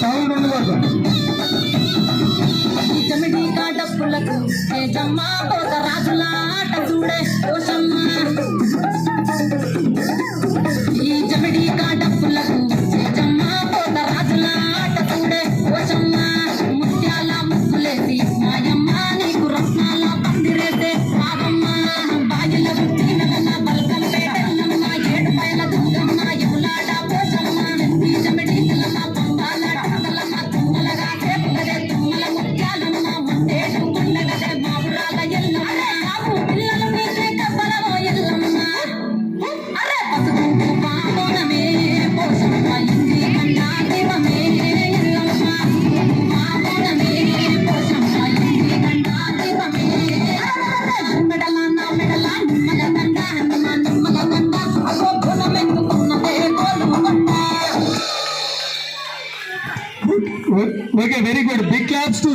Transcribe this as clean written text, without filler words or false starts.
Sound ఉండకూడదు. జమిడి కాటప్పులకు జమ్మ పోత రాజుల ఆట చూడే ఓషమ్మ. ఈ జమిడి కాటప్పులకు జమ్మ పోత రాజుల ఆట చూడే ఓషమ్మ. ముత్యాల ముక్కులేసి మాయమ్మ నీకు రత్నాల పందిరేసే పాపమ్మ. బాయిల గుర్తిన బల్కం పేటెల్లమ్మ ఏడు పైల దుర్గమ్మ ఎములాట పోషమ్మ. ఈ జమిడి పిల్లమ్మ పంబాల టంగలమ్మ తుమ్మలగా చేపులదే తుమ్మల ముత్యాలమ్మ. మండేడు కొండగదే మాపురాల ఎల్లమ్మ. బాబు పిల్లలు నీకే కబ్బలమో ఎల్లమ్మ. అరే పసుపు పాపనమే పోషమ్మ. ఇంటి కండా దీపమే ఎల్లమ్మ. పాపనమే పోషమ్మ. ఇంటి కండా దీపమే. మెడల నా మెడల నిమ్మల దండ హనుమ నిమ్మల దండ. అగో గుణమెత్తుకున్నదే కోలు బండ. Okay, very good. Big claps to